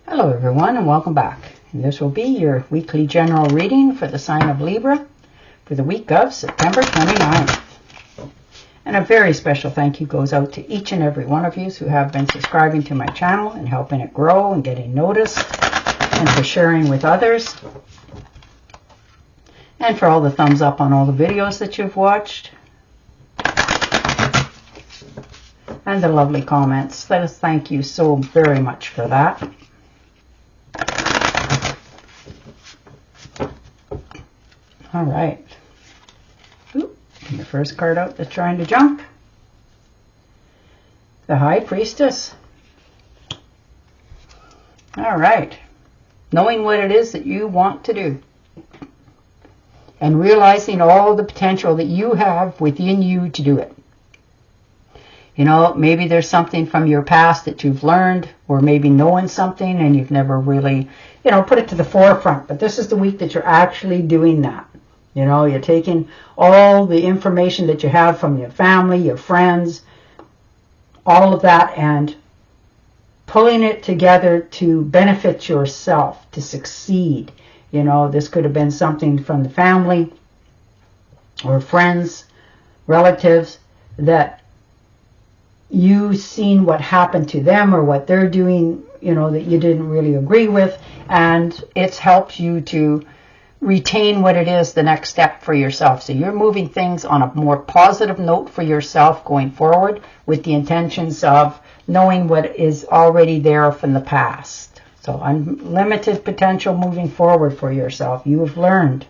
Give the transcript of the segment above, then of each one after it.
Hello everyone and welcome back. And this will be your weekly general reading for the sign of Libra for the week of September 29th. And a very special thank you goes out to each and every one of you who have been subscribing to my channel and helping it grow and getting noticed, and for sharing with others, and for all the thumbs up on all the videos that you've watched, and the lovely comments. Let us thank you so very much for that. All right. Ooh, the first card out that's trying to jump. The High Priestess. All right. Knowing what it is that you want to do. And realizing all the potential that you have within you to do it. You know, maybe there's something from your past that you've learned, or maybe knowing something and you've never really, put it to the forefront. But this is the week that you're actually doing that. You're taking all the information that you have from your family, your friends, all of that, and pulling it together to benefit yourself, to succeed. This could have been something from the family or friends, relatives, that you've seen what happened to them or what they're doing, that you didn't really agree with, and it's helped you to retain what it is, the next step for yourself. So you're moving things on a more positive note for yourself going forward, with the intentions of knowing what is already there from the past. So unlimited potential moving forward for yourself. You have learned.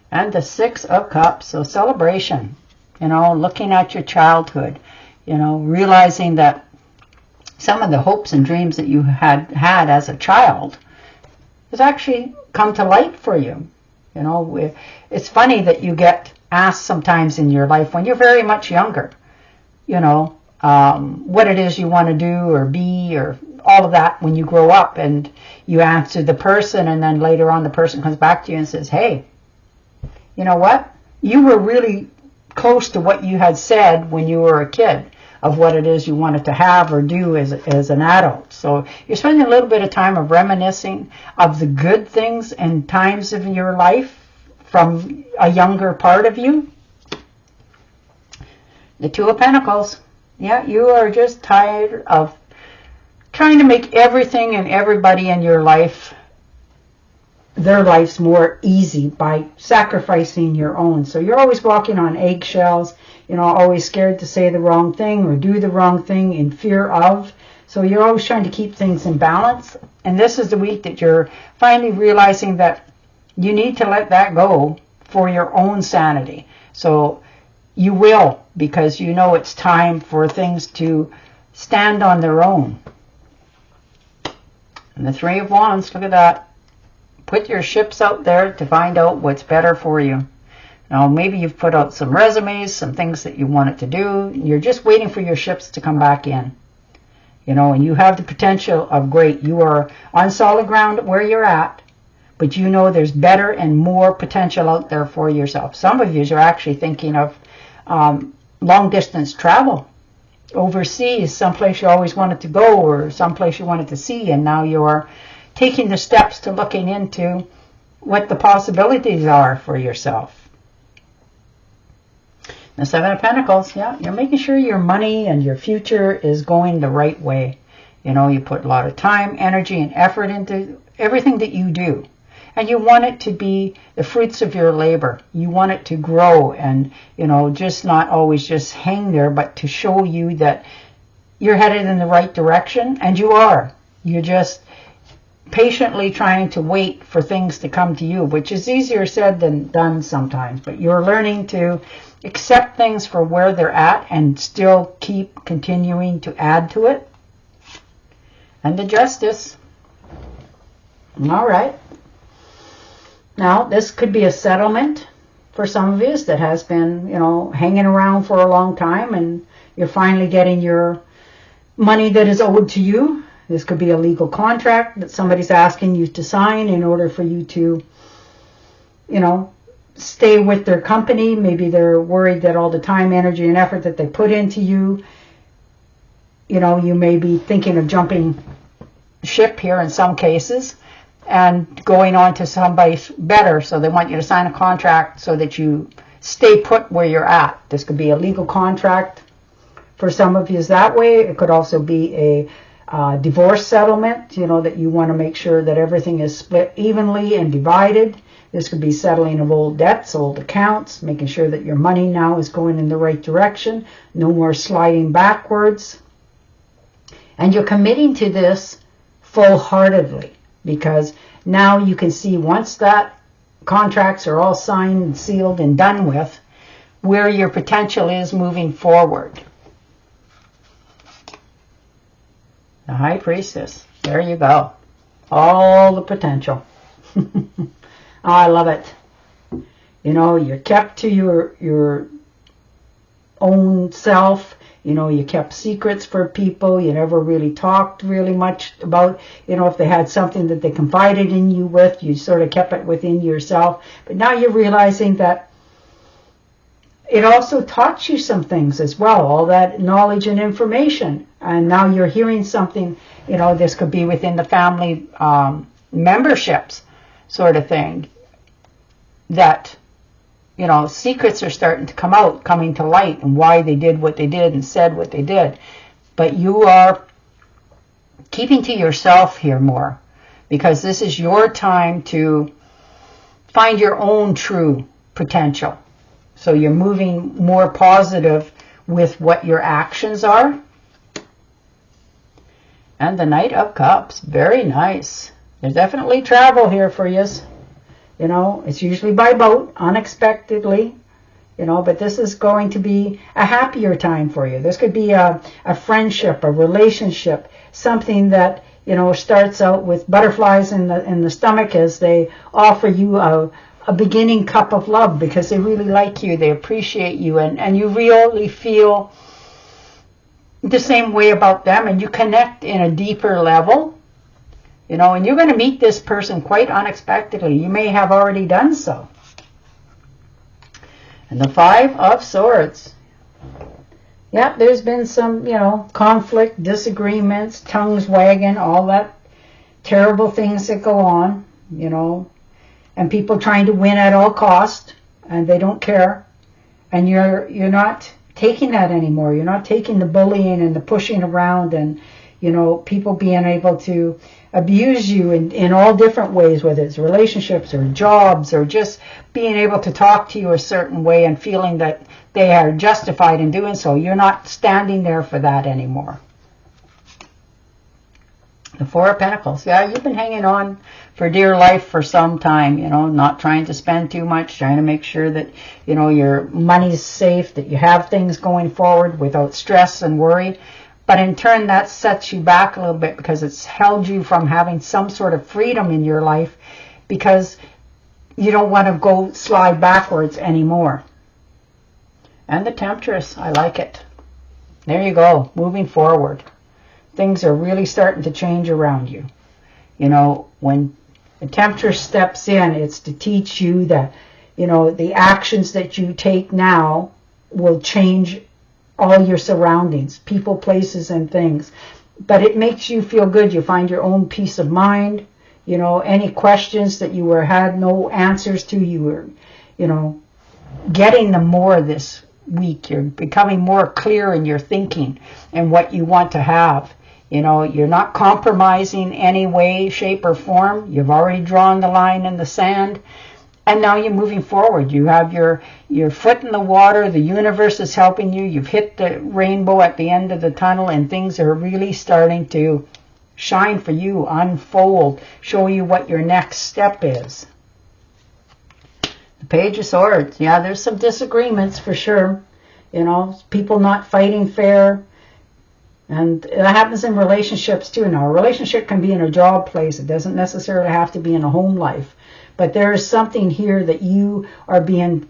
And the Six of Cups, so celebration. Looking at your childhood, realizing that some of the hopes and dreams that you had as a child has actually come to light for you. It's funny that you get asked sometimes in your life when you're very much younger, what it is you want to do or be, or all of that when you grow up, and you answer the person, and then later on the person comes back to you and says, hey, you know what? You were really close to what you had said when you were a kid, of what it is you wanted to have or do as an adult. So you're spending a little bit of time of reminiscing of the good things and times of your life from a younger part of you. The Two of Pentacles. Yeah, you are just tired of trying to make everything and everybody in your life, their lives, more easy by sacrificing your own. So you're always walking on eggshells, always scared to say the wrong thing or do the wrong thing in fear of. So you're always trying to keep things in balance. And this is the week that you're finally realizing that you need to let that go for your own sanity. So you will, because it's time for things to stand on their own. And the Three of Wands, look at that. Put your ships out there to find out what's better for you. Now, maybe you've put out some resumes, some things that you wanted to do. You're just waiting for your ships to come back in. And you have the potential of great. You are on solid ground where you're at, but there's better and more potential out there for yourself. Some of you are actually thinking of long distance travel overseas, someplace you always wanted to go, or someplace you wanted to see, and now you're taking the steps to looking into what the possibilities are for yourself. The Seven of Pentacles, yeah, you're making sure your money and your future is going the right way. You put a lot of time, energy, and effort into everything that you do. And you want it to be the fruits of your labor. You want it to grow and, just not always just hang there, but to show you that you're headed in the right direction. And you are. You're just patiently trying to wait for things to come to you, which is easier said than done sometimes. But you're learning to accept things for where they're at and still keep continuing to add to it. And the Justice. All right. Now, this could be a settlement for some of you that has been, hanging around for a long time, and you're finally getting your money that is owed to you. This could be a legal contract that somebody's asking you to sign in order for you to, stay with their company. Maybe they're worried that all the time, energy, and effort that they put into you, you may be thinking of jumping ship here in some cases and going on to somebody better. So they want you to sign a contract so that you stay put where you're at. This could be a legal contract for some of you that way. It could also be a divorce settlement, you know, that you want to make sure that everything is split evenly and divided. This could be settling of old debts, old accounts, making sure that your money now is going in the right direction, no more sliding backwards. And you're committing to this full-heartedly, because now you can see, once that contracts are all signed and sealed and done with, where your potential is moving forward. The High Priestess. There you go. All the potential. Oh, I love it. You know, you're kept to your own self. You know, you kept secrets for people. You never really talked really much about, you know, if they had something that they confided in you with, you sort of kept it within yourself. But now you're realizing that it also taught you some things as well, all that knowledge and information. And now you're hearing something, you know, this could be within the family memberships sort of thing, that, you know, secrets are starting to come out, coming to light, and why they did what they did and said what they did. But you are keeping to yourself here more, because this is your time to find your own true potential. So you're moving more positive with what your actions are. And the Knight of Cups, very nice. There's definitely travel here for you. You know, it's usually by boat, unexpectedly, you know, but this is going to be a happier time for you. This could be a friendship, a relationship, something that, you know, starts out with butterflies in the stomach as they offer you a beginning cup of love, because they really like you, they appreciate you, and you really feel the same way about them, and you connect in a deeper level. You know, and you're going to meet this person quite unexpectedly. You may have already done so. And the Five of Swords. Yep, there's been some, you know, conflict, disagreements, tongues wagging, all that terrible things that go on, you know, and people trying to win at all cost, and they don't care. And you're not taking that anymore. You're not taking the bullying and the pushing around and, you know, people being able to abuse you in all different ways, whether it's relationships or jobs or just being able to talk to you a certain way and feeling that they are justified in doing so. You're not standing there for that anymore. The Four of Pentacles. Yeah, you've been hanging on for dear life for some time, you know, not trying to spend too much, trying to make sure that, you know, your money's safe, that you have things going forward without stress and worry. But in turn, that sets you back a little bit, because it's held you from having some sort of freedom in your life, because you don't want to go slide backwards anymore. And the Temptress, I like it. There you go, moving forward. Things are really starting to change around you. You know, when the Temptress steps in, it's to teach you that, you know, the actions that you take now will change all your surroundings, people, places, and things. But it makes you feel good. You find your own peace of mind. You know, any questions that you had no answers to, you were, you know, getting them more this week. You're becoming more clear in your thinking and what you want to have. You know, you're not compromising any way, shape, or form. You've already drawn the line in the sand. And now you're moving forward. You have your foot in the water. The universe is helping you. You've hit the rainbow at the end of the tunnel, and things are really starting to shine for you, unfold, show you what your next step is. The Page of Swords. Yeah, there's some disagreements for sure. You know, people not fighting fair. And that happens in relationships too. Now, a relationship can be in a job place. It doesn't necessarily have to be in a home life. But there is something here that you are being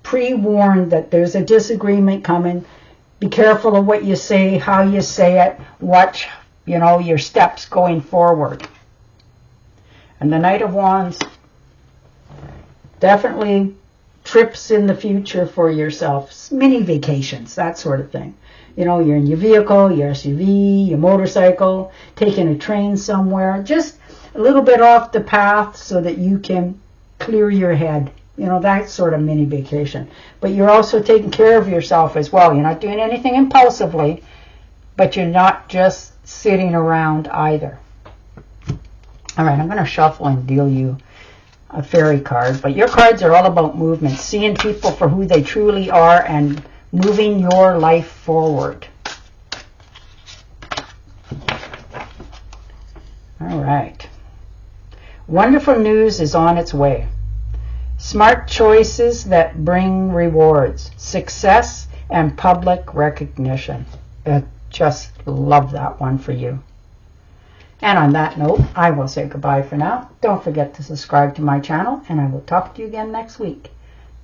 pre-warned that there's a disagreement coming. Be careful of what you say, how you say it. Watch, you know, your steps going forward. And the Knight of Wands. Definitely trips in the future for yourself, mini vacations, that sort of thing. You know, you're in your vehicle, your SUV, your motorcycle, taking a train somewhere, just a little bit off the path so that you can clear your head. You know, that sort of mini vacation. But you're also taking care of yourself as well. You're not doing anything impulsively, but you're not just sitting around either. All right, I'm going to shuffle and deal you a fairy card. But your cards are all about movement, seeing people for who they truly are and moving your life forward. All right. Wonderful news is on its way. Smart choices that bring rewards, success, and public recognition. I just love that one for you. And on that note, I will say goodbye for now. Don't forget to subscribe to my channel, and I will talk to you again next week.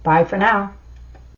Bye for now.